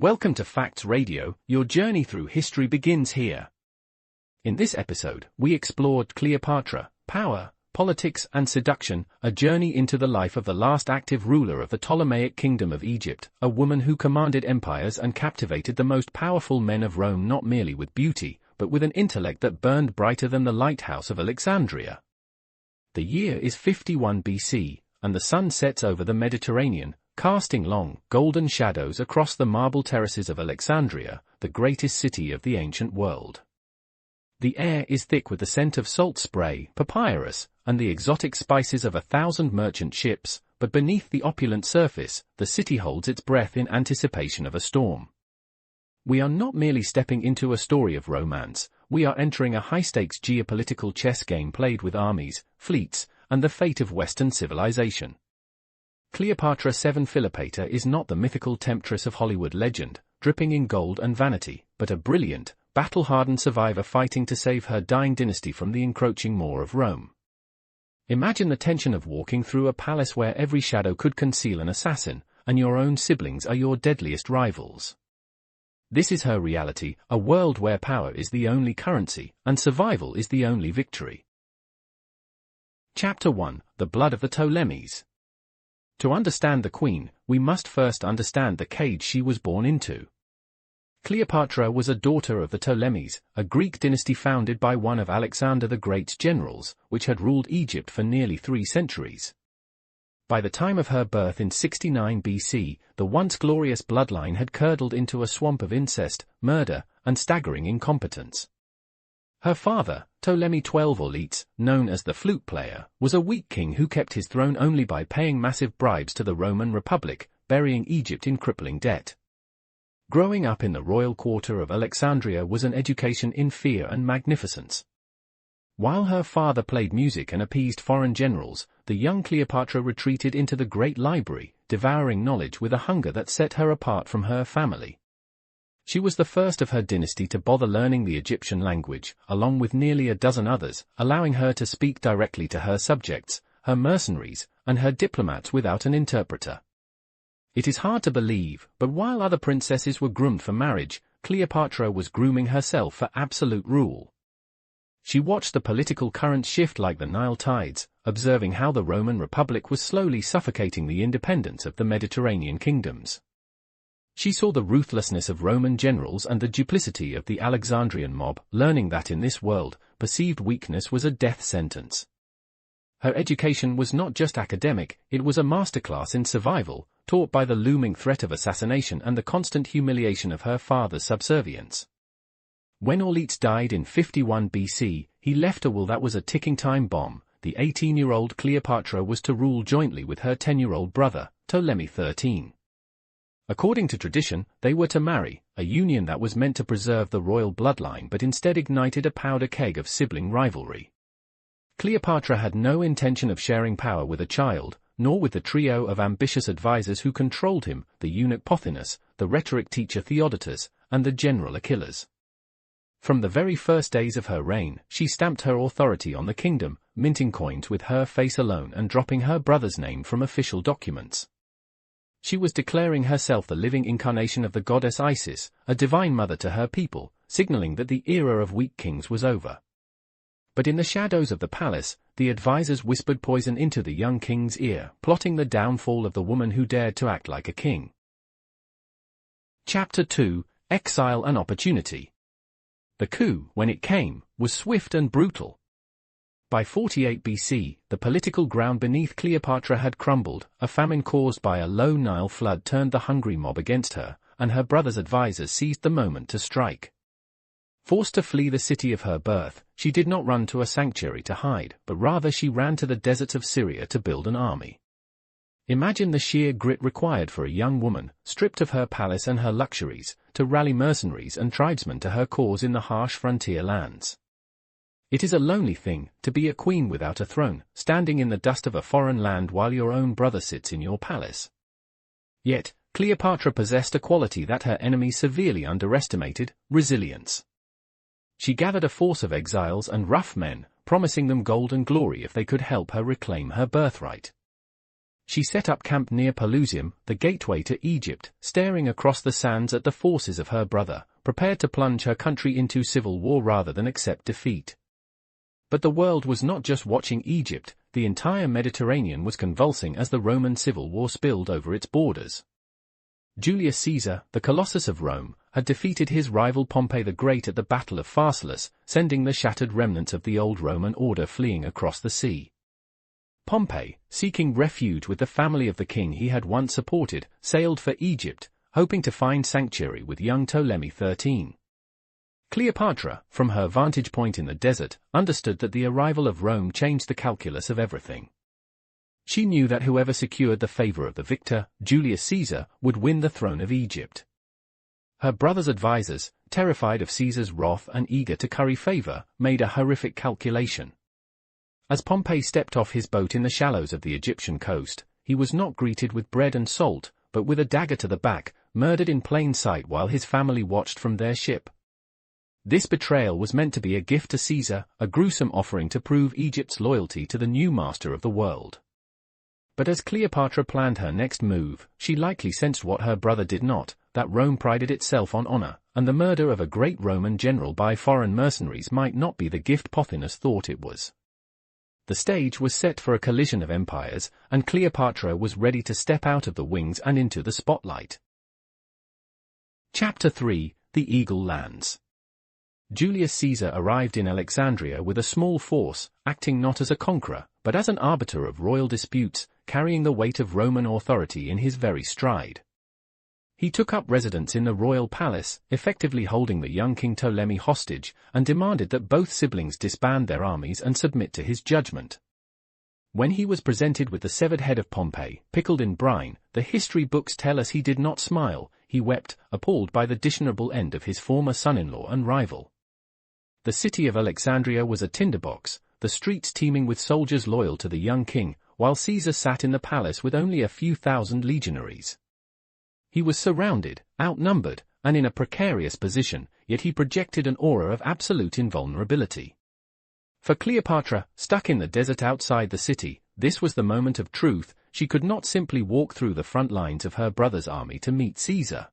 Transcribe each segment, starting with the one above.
Welcome to Facts Radio, your journey through history begins here. In this episode, we explored Cleopatra, power, politics and seduction, a journey into the life of the last active ruler of the Ptolemaic Kingdom of Egypt, a woman who commanded empires and captivated the most powerful men of Rome not merely with beauty, but with an intellect that burned brighter than the lighthouse of Alexandria. The year is 51 BC, and the sun sets over the Mediterranean, casting long, golden shadows across the marble terraces of Alexandria, the greatest city of the ancient world. The air is thick with the scent of salt spray, papyrus, and the exotic spices of 1,000 merchant ships, but beneath the opulent surface, the city holds its breath in anticipation of a storm. We are not merely stepping into a story of romance, we are entering a high-stakes geopolitical chess game played with armies, fleets, and the fate of Western civilization. Cleopatra VII Cleopatra is not the mythical temptress of Hollywood legend, dripping in gold and vanity, but a brilliant, battle-hardened survivor fighting to save her dying dynasty from the encroaching maw of Rome. Imagine the tension of walking through a palace where every shadow could conceal an assassin, and your own siblings are your deadliest rivals. This is her reality, a world where power is the only currency, and survival is the only victory. Chapter 1: The Blood of the Ptolemies. To understand the queen, we must first understand the cage she was born into. Cleopatra was a daughter of the Ptolemies, a Greek dynasty founded by one of Alexander the Great's generals, which had ruled Egypt for nearly 3 centuries. By the time of her birth in 69 BC, the once glorious bloodline had curdled into a swamp of incest, murder, and staggering incompetence. Her father, Ptolemy XII Auletes, known as the flute player, was a weak king who kept his throne only by paying massive bribes to the Roman Republic, burying Egypt in crippling debt. Growing up in the royal quarter of Alexandria was an education in fear and magnificence. While her father played music and appeased foreign generals, the young Cleopatra retreated into the great library, devouring knowledge with a hunger that set her apart from her family. She was the first of her dynasty to bother learning the Egyptian language, along with nearly a dozen others, allowing her to speak directly to her subjects, her mercenaries, and her diplomats without an interpreter. It is hard to believe, but while other princesses were groomed for marriage, Cleopatra was grooming herself for absolute rule. She watched the political currents shift like the Nile tides, observing how the Roman Republic was slowly suffocating the independence of the Mediterranean kingdoms. She saw the ruthlessness of Roman generals and the duplicity of the Alexandrian mob, learning that in this world, perceived weakness was a death sentence. Her education was not just academic, it was a masterclass in survival, taught by the looming threat of assassination and the constant humiliation of her father's subservience. When Auletes died in 51 BC, he left a will that was a ticking time bomb. The 18-year-old Cleopatra was to rule jointly with her 10-year-old brother, Ptolemy XIII. According to tradition, they were to marry, a union that was meant to preserve the royal bloodline but instead ignited a powder keg of sibling rivalry. Cleopatra had no intention of sharing power with a child, nor with the trio of ambitious advisers who controlled him, the eunuch Pothinus, the rhetoric teacher Theodotus, and the general Achilles. From the very first days of her reign, she stamped her authority on the kingdom, minting coins with her face alone and dropping her brother's name from official documents. She was declaring herself the living incarnation of the goddess Isis, a divine mother to her people, signaling that the era of weak kings was over. But in the shadows of the palace, the advisers whispered poison into the young king's ear, plotting the downfall of the woman who dared to act like a king. Chapter 2: Exile and Opportunity. The coup, when it came, was swift and brutal. By 48 BC, the political ground beneath Cleopatra had crumbled, a famine caused by a low Nile flood turned the hungry mob against her, and her brother's advisers seized the moment to strike. Forced to flee the city of her birth, she did not run to a sanctuary to hide, but rather she ran to the deserts of Syria to build an army. Imagine the sheer grit required for a young woman, stripped of her palace and her luxuries, to rally mercenaries and tribesmen to her cause in the harsh frontier lands. It is a lonely thing, to be a queen without a throne, standing in the dust of a foreign land while your own brother sits in your palace. Yet, Cleopatra possessed a quality that her enemies severely underestimated: resilience. She gathered a force of exiles and rough men, promising them gold and glory if they could help her reclaim her birthright. She set up camp near Pelusium, the gateway to Egypt, staring across the sands at the forces of her brother, prepared to plunge her country into civil war rather than accept defeat. But the world was not just watching Egypt, the entire Mediterranean was convulsing as the Roman civil war spilled over its borders. Julius Caesar, the Colossus of Rome, had defeated his rival Pompey the Great at the Battle of Pharsalus, sending the shattered remnants of the old Roman order fleeing across the sea. Pompey, seeking refuge with the family of the king he had once supported, sailed for Egypt, hoping to find sanctuary with young Ptolemy XIII. Cleopatra, from her vantage point in the desert, understood that the arrival of Rome changed the calculus of everything. She knew that whoever secured the favor of the victor, Julius Caesar, would win the throne of Egypt. Her brother's advisors, terrified of Caesar's wrath and eager to curry favor, made a horrific calculation. As Pompey stepped off his boat in the shallows of the Egyptian coast, he was not greeted with bread and salt, but with a dagger to the back, murdered in plain sight while his family watched from their ship. This betrayal was meant to be a gift to Caesar, a gruesome offering to prove Egypt's loyalty to the new master of the world. But as Cleopatra planned her next move, she likely sensed what her brother did not, that Rome prided itself on honor, and the murder of a great Roman general by foreign mercenaries might not be the gift Pothinus thought it was. The stage was set for a collision of empires, and Cleopatra was ready to step out of the wings and into the spotlight. Chapter 3: The Eagle Lands. Julius Caesar arrived in Alexandria with a small force, acting not as a conqueror, but as an arbiter of royal disputes, carrying the weight of Roman authority in his very stride. He took up residence in the royal palace, effectively holding the young King Ptolemy hostage, and demanded that both siblings disband their armies and submit to his judgment. When he was presented with the severed head of Pompey, pickled in brine, the history books tell us he did not smile, he wept, appalled by the dishonorable end of his former son-in-law and rival. The city of Alexandria was a tinderbox, the streets teeming with soldiers loyal to the young king, while Caesar sat in the palace with only a few thousand legionaries. He was surrounded, outnumbered, and in a precarious position, yet he projected an aura of absolute invulnerability. For Cleopatra, stuck in the desert outside the city, this was the moment of truth. She could not simply walk through the front lines of her brother's army to meet Caesar.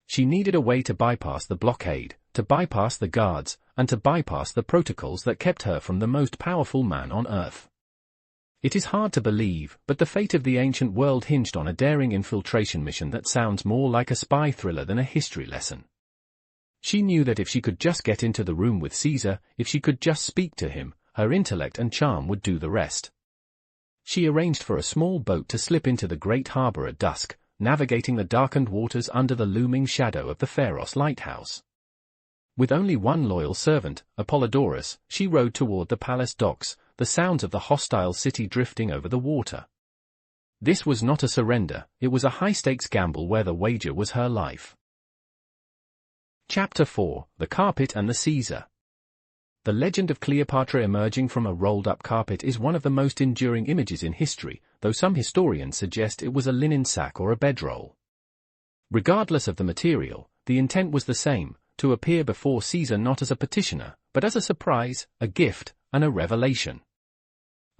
She needed a way to bypass the blockade, to bypass the guards, and to bypass the protocols that kept her from the most powerful man on earth. It is hard to believe, but the fate of the ancient world hinged on a daring infiltration mission that sounds more like a spy thriller than a history lesson. She knew that if she could just get into the room with Caesar, if she could just speak to him, her intellect and charm would do the rest. She arranged for a small boat to slip into the great harbor at dusk, navigating the darkened waters under the looming shadow of the Pharos lighthouse. With only one loyal servant, Apollodorus, she rowed toward the palace docks, the sounds of the hostile city drifting over the water. This was not a surrender, it was a high-stakes gamble where the wager was her life. Chapter 4: The Carpet and the Caesar. The legend of Cleopatra emerging from a rolled-up carpet is one of the most enduring images in history, though some historians suggest it was a linen sack or a bedroll. Regardless of the material, the intent was the same: to appear before Caesar not as a petitioner, but as a surprise, a gift, and a revelation.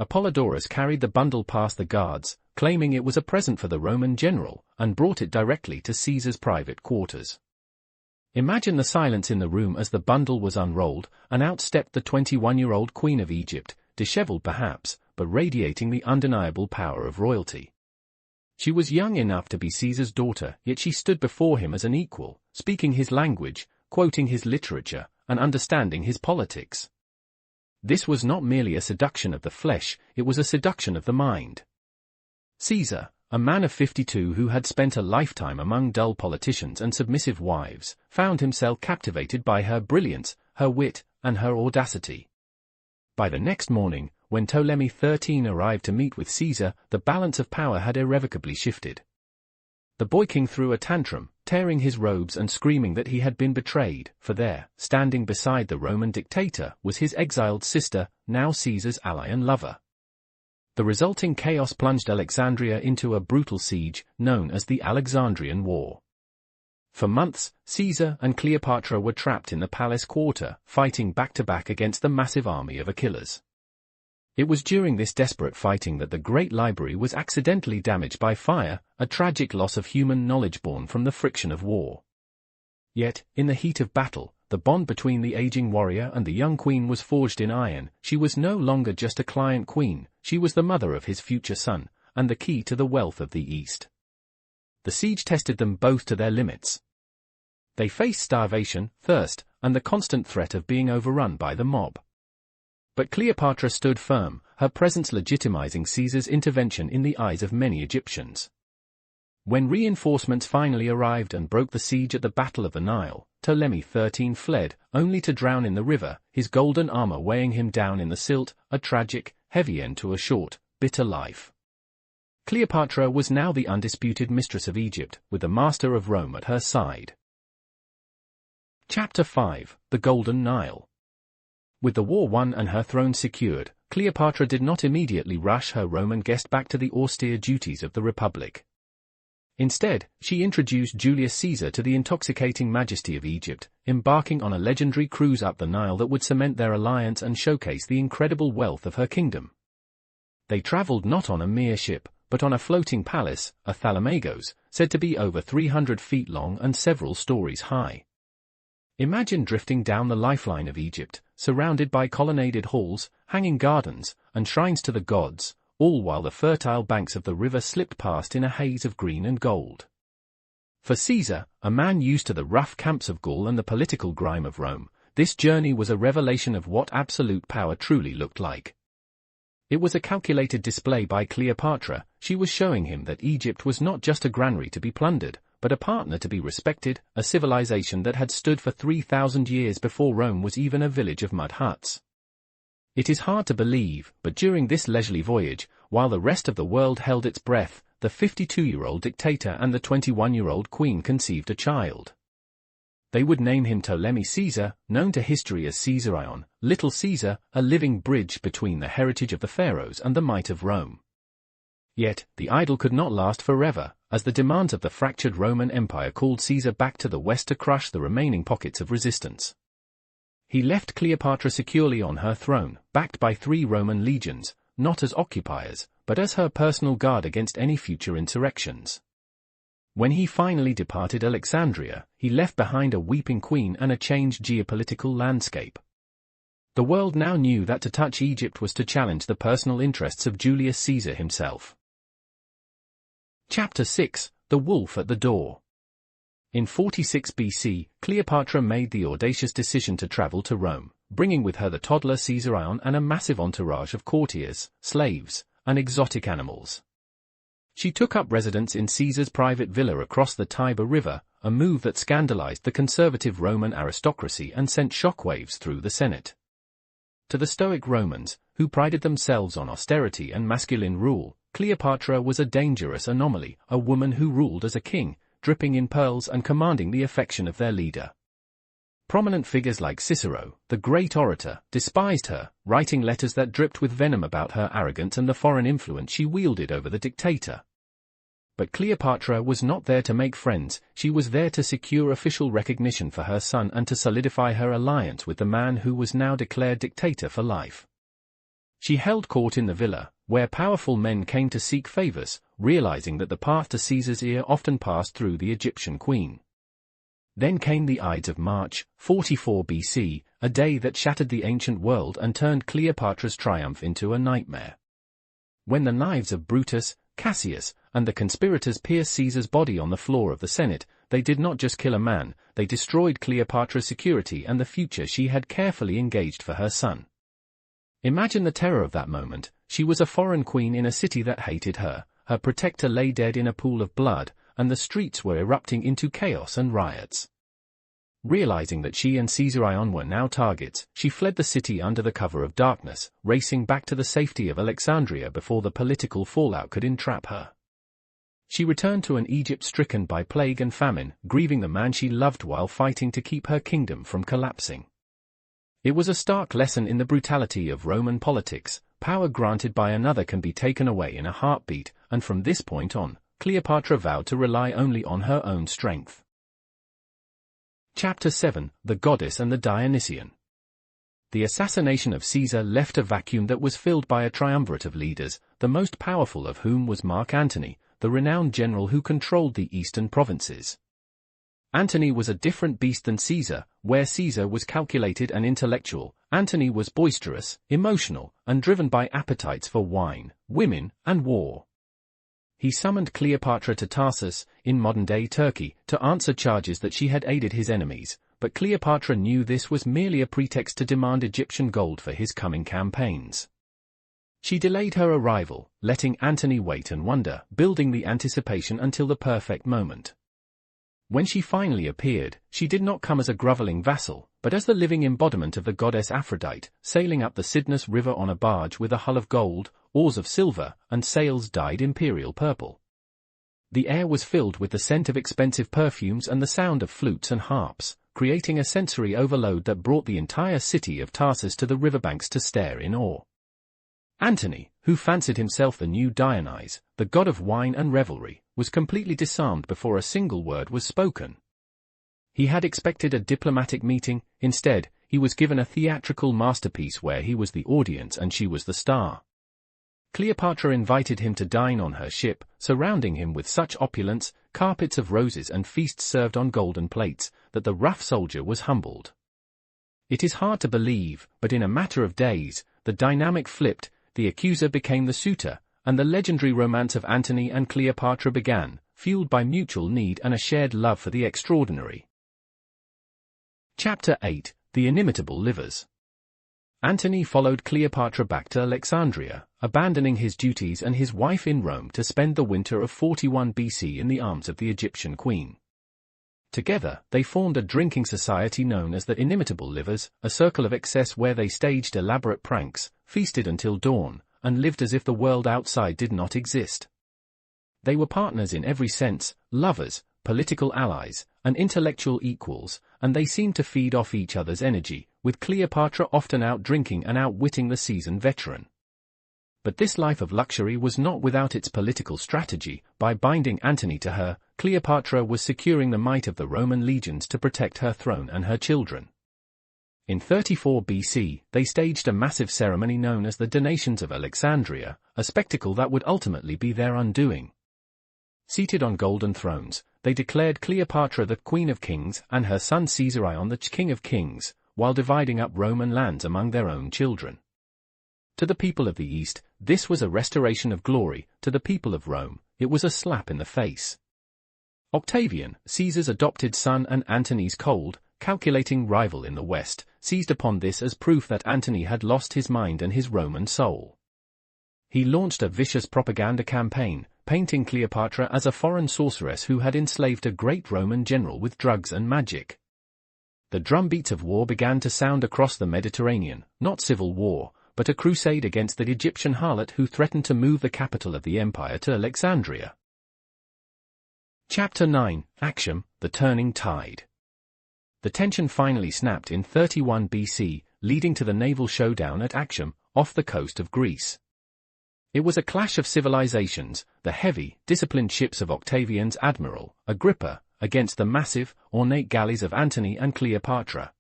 Apollodorus carried the bundle past the guards, claiming it was a present for the Roman general, and brought it directly to Caesar's private quarters. Imagine the silence in the room as the bundle was unrolled, and out stepped the 21-year-old Queen of Egypt, disheveled perhaps, but radiating the undeniable power of royalty. She was young enough to be Caesar's daughter, yet she stood before him as an equal, speaking his language, quoting his literature, and understanding his politics. This was not merely a seduction of the flesh, it was a seduction of the mind. Caesar, a man of 52 who had spent a lifetime among dull politicians and submissive wives, found himself captivated by her brilliance, her wit, and her audacity. By the next morning, when Ptolemy XIII arrived to meet with Caesar, the balance of power had irrevocably shifted. The boy king threw a tantrum, tearing his robes and screaming that he had been betrayed, for there, standing beside the Roman dictator, was his exiled sister, now Caesar's ally and lover. The resulting chaos plunged Alexandria into a brutal siege, known as the Alexandrian War. For months, Caesar and Cleopatra were trapped in the palace quarter, fighting back-to-back against the massive army of Achilles. It was during this desperate fighting that the Great Library was accidentally damaged by fire, a tragic loss of human knowledge born from the friction of war. Yet, in the heat of battle, the bond between the aging warrior and the young queen was forged in iron. She was no longer just a client queen, she was the mother of his future son, and the key to the wealth of the East. The siege tested them both to their limits. They faced starvation, thirst, and the constant threat of being overrun by the mob. But Cleopatra stood firm, her presence legitimizing Caesar's intervention in the eyes of many Egyptians. When reinforcements finally arrived and broke the siege at the Battle of the Nile, Ptolemy XIII fled, only to drown in the river, his golden armor weighing him down in the silt, a tragic, heavy end to a short, bitter life. Cleopatra was now the undisputed mistress of Egypt, with the master of Rome at her side. Chapter 5: The Golden Nile. With the war won and her throne secured, Cleopatra did not immediately rush her Roman guest back to the austere duties of the Republic. Instead, she introduced Julius Caesar to the intoxicating majesty of Egypt, embarking on a legendary cruise up the Nile that would cement their alliance and showcase the incredible wealth of her kingdom. They traveled not on a mere ship, but on a floating palace, a thalamagos, said to be over 300 feet long and several stories high. Imagine drifting down the lifeline of Egypt, surrounded by colonnaded halls, hanging gardens, and shrines to the gods, all while the fertile banks of the river slipped past in a haze of green and gold. For Caesar, a man used to the rough camps of Gaul and the political grime of Rome, this journey was a revelation of what absolute power truly looked like. It was a calculated display by Cleopatra. She was showing him that Egypt was not just a granary to be plundered, but a partner to be respected, a civilization that had stood for 3,000 years before Rome was even a village of mud huts. It is hard to believe, but during this leisurely voyage, while the rest of the world held its breath, the 52-year-old dictator and the 21-year-old queen conceived a child. They would name him Ptolemy Caesar, known to history as Caesarion, Little Caesar, a living bridge between the heritage of the pharaohs and the might of Rome. Yet, the idyll could not last forever, as the demands of the fractured Roman Empire called Caesar back to the west to crush the remaining pockets of resistance. He left Cleopatra securely on her throne, backed by 3 Roman legions, not as occupiers, but as her personal guard against any future insurrections. When he finally departed Alexandria, he left behind a weeping queen and a changed geopolitical landscape. The world now knew that to touch Egypt was to challenge the personal interests of Julius Caesar himself. Chapter 6: The Wolf at the Door. In 46 BC, Cleopatra made the audacious decision to travel to Rome, bringing with her the toddler Caesarion and a massive entourage of courtiers, slaves, and exotic animals. She took up residence in Caesar's private villa across the Tiber River, a move that scandalized the conservative Roman aristocracy and sent shockwaves through the Senate. To the Stoic Romans, who prided themselves on austerity and masculine rule, Cleopatra was a dangerous anomaly, a woman who ruled as a king, dripping in pearls and commanding the affection of their leader. Prominent figures like Cicero, the great orator, despised her, writing letters that dripped with venom about her arrogance and the foreign influence she wielded over the dictator. But Cleopatra was not there to make friends, she was there to secure official recognition for her son and to solidify her alliance with the man who was now declared dictator for life. She held court in the villa, where powerful men came to seek favors, realizing that the path to Caesar's ear often passed through the Egyptian queen. Then came the Ides of March, 44 BC, a day that shattered the ancient world and turned Cleopatra's triumph into a nightmare. When the knives of Brutus, Cassius, and the conspirators pierced Caesar's body on the floor of the Senate, they did not just kill a man, they destroyed Cleopatra's security and the future she had carefully engaged for her son. Imagine the terror of that moment. She was a foreign queen in a city that hated her, her protector lay dead in a pool of blood, and the streets were erupting into chaos and riots. Realizing that she and Caesarion were now targets, she fled the city under the cover of darkness, racing back to the safety of Alexandria before the political fallout could entrap her. She returned to an Egypt stricken by plague and famine, grieving the man she loved while fighting to keep her kingdom from collapsing. It was a stark lesson in the brutality of Roman politics. Power granted by another can be taken away in a heartbeat, and from this point on, Cleopatra vowed to rely only on her own strength. Chapter 7: The Goddess and the Dionysian. The assassination of Caesar left a vacuum that was filled by a triumvirate of leaders, the most powerful of whom was Mark Antony, the renowned general who controlled the eastern provinces. Antony was a different beast than Caesar. Where Caesar was calculated and intellectual, Antony was boisterous, emotional, and driven by appetites for wine, women, and war. He summoned Cleopatra to Tarsus, in modern-day Turkey, to answer charges that she had aided his enemies, but Cleopatra knew this was merely a pretext to demand Egyptian gold for his coming campaigns. She delayed her arrival, letting Antony wait and wonder, building the anticipation until the perfect moment. When she finally appeared, she did not come as a groveling vassal, but as the living embodiment of the goddess Aphrodite, sailing up the Cydnus River on a barge with a hull of gold, oars of silver, and sails dyed imperial purple. The air was filled with the scent of expensive perfumes and the sound of flutes and harps, creating a sensory overload that brought the entire city of Tarsus to the riverbanks to stare in awe. Antony, who fancied himself the new Dionysian, the god of wine and revelry, was completely disarmed before a single word was spoken. He had expected a diplomatic meeting. Instead, he was given a theatrical masterpiece where he was the audience and she was the star. Cleopatra invited him to dine on her ship, surrounding him with such opulence, carpets of roses and feasts served on golden plates, that the rough soldier was humbled. It is hard to believe, but in a matter of days, the dynamic flipped, the accuser became the suitor, and the legendary romance of Antony and Cleopatra began, fueled by mutual need and a shared love for the extraordinary. Chapter 8: The Inimitable Livers. Antony followed Cleopatra back to Alexandria, abandoning his duties and his wife in Rome to spend the winter of 41 BC in the arms of the Egyptian queen. Together, they formed a drinking society known as the Inimitable Livers, a circle of excess where they staged elaborate pranks, feasted until dawn, and lived as if the world outside did not exist. They were partners in every sense, lovers, political allies, and intellectual equals, and they seemed to feed off each other's energy, with Cleopatra often out drinking and outwitting the seasoned veteran. But this life of luxury was not without its political strategy. By binding Antony to her, Cleopatra was securing the might of the Roman legions to protect her throne and her children. In 34 BC, they staged a massive ceremony known as the Donations of Alexandria, a spectacle that would ultimately be their undoing. Seated on golden thrones, they declared Cleopatra the Queen of Kings and her son Caesarion the King of Kings, while dividing up Roman lands among their own children. To the people of the East, this was a restoration of glory. To the people of Rome, it was a slap in the face. Octavian, Caesar's adopted son and Antony's cold, calculating rival in the West, seized upon this as proof that Antony had lost his mind and his Roman soul. He launched a vicious propaganda campaign, painting Cleopatra as a foreign sorceress who had enslaved a great Roman general with drugs and magic. The drumbeats of war began to sound across the Mediterranean, not civil war, but a crusade against the Egyptian harlot who threatened to move the capital of the empire to Alexandria. Chapter 9: Actium, the Turning Tide. The tension finally snapped in 31 BC, leading to the naval showdown at Actium, off the coast of Greece. It was a clash of civilizations, the heavy, disciplined ships of Octavian's admiral, Agrippa, against the massive, ornate galleys of Antony and Cleopatra.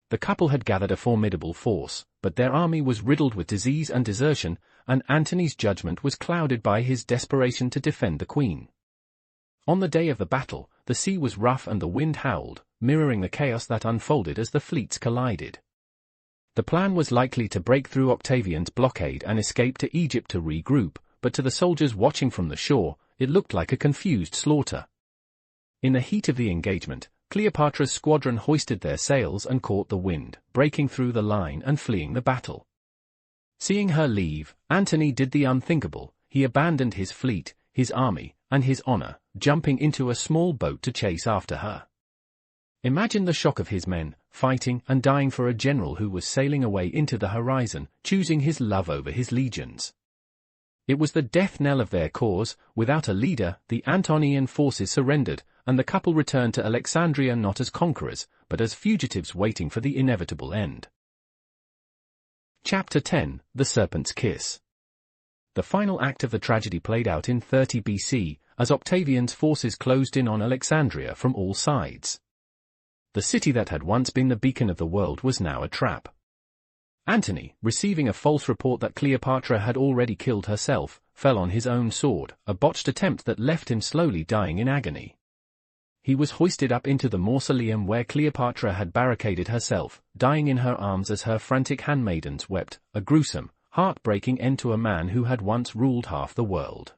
The couple had gathered a formidable force, but their army was riddled with disease and desertion, and Antony's judgment was clouded by his desperation to defend the queen. On the day of the battle, the sea was rough and the wind howled, mirroring the chaos that unfolded as the fleets collided. The plan was likely to break through Octavian's blockade and escape to Egypt to regroup, but to the soldiers watching from the shore, it looked like a confused slaughter. In the heat of the engagement, Cleopatra's squadron hoisted their sails and caught the wind, breaking through the line and fleeing the battle. Seeing her leave, Antony did the unthinkable. He abandoned his fleet, his army, and his honor, jumping into a small boat to chase after her. Imagine the shock of his men, fighting and dying for a general who was sailing away into the horizon, choosing his love over his legions. It was the death knell of their cause. Without a leader, the Antonian forces surrendered, and the couple returned to Alexandria not as conquerors, but as fugitives waiting for the inevitable end. Chapter 10: The Serpent's Kiss. The final act of the tragedy played out in 30 BC, as Octavian's forces closed in on Alexandria from all sides. The city that had once been the beacon of the world was now a trap. Antony, receiving a false report that Cleopatra had already killed herself, fell on his own sword, a botched attempt that left him slowly dying in agony. He was hoisted up into the mausoleum where Cleopatra had barricaded herself, dying in her arms as her frantic handmaidens wept, a gruesome, heartbreaking end to a man who had once ruled half the world.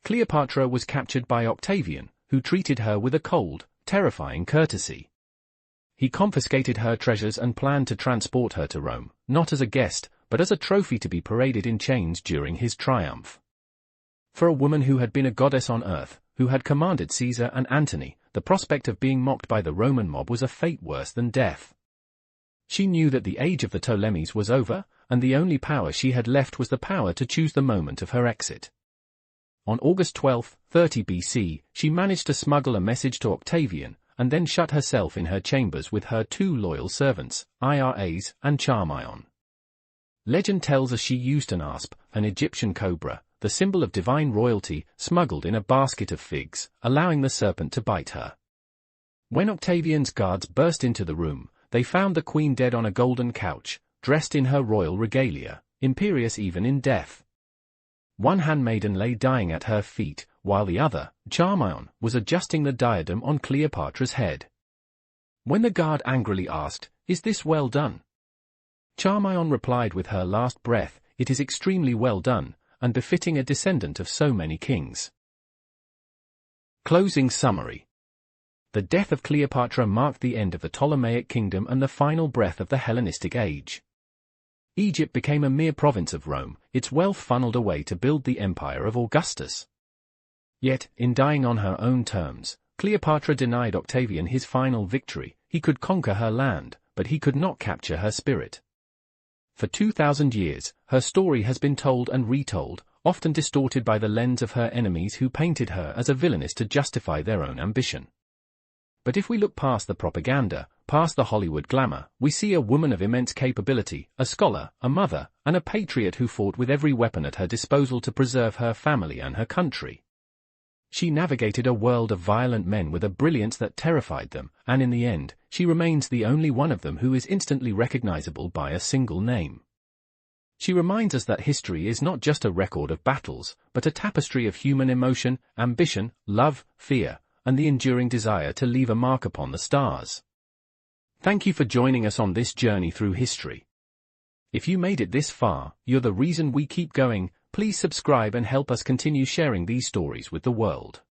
Cleopatra was captured by Octavian, who treated her with a cold, terrifying courtesy. He confiscated her treasures and planned to transport her to Rome, not as a guest, but as a trophy to be paraded in chains during his triumph. For a woman who had been a goddess on earth, who had commanded Caesar and Antony, the prospect of being mocked by the Roman mob was a fate worse than death. She knew that the age of the Ptolemies was over, and the only power she had left was the power to choose the moment of her exit. On August 12, 30 BC, she managed to smuggle a message to Octavian, and then shut herself in her chambers with her two loyal servants, Iras and Charmion. Legend tells us she used an asp, an Egyptian cobra, the symbol of divine royalty, smuggled in a basket of figs, allowing the serpent to bite her. When Octavian's guards burst into the room, they found the queen dead on a golden couch, dressed in her royal regalia, imperious even in death. One handmaiden lay dying at her feet, while the other, Charmion, was adjusting the diadem on Cleopatra's head. When the guard angrily asked, "Is this well done?" Charmion replied with her last breath, "It is extremely well done, and befitting a descendant of so many kings." Closing summary. The death of Cleopatra marked the end of the Ptolemaic Kingdom and the final breath of the Hellenistic Age. Egypt became a mere province of Rome, its wealth funneled away to build the empire of Augustus. Yet, in dying on her own terms, Cleopatra denied Octavian his final victory. He could conquer her land, but he could not capture her spirit. For 2,000 years, her story has been told and retold, often distorted by the lens of her enemies who painted her as a villainess to justify their own ambition. But if we look past the propaganda, past the Hollywood glamour, we see a woman of immense capability, a scholar, a mother, and a patriot who fought with every weapon at her disposal to preserve her family and her country. She navigated a world of violent men with a brilliance that terrified them, and in the end, she remains the only one of them who is instantly recognizable by a single name. She reminds us that history is not just a record of battles, but a tapestry of human emotion, ambition, love, fear, and the enduring desire to leave a mark upon the stars. Thank you for joining us on this journey through history. If you made it this far, you're the reason we keep going. Please subscribe and help us continue sharing these stories with the world.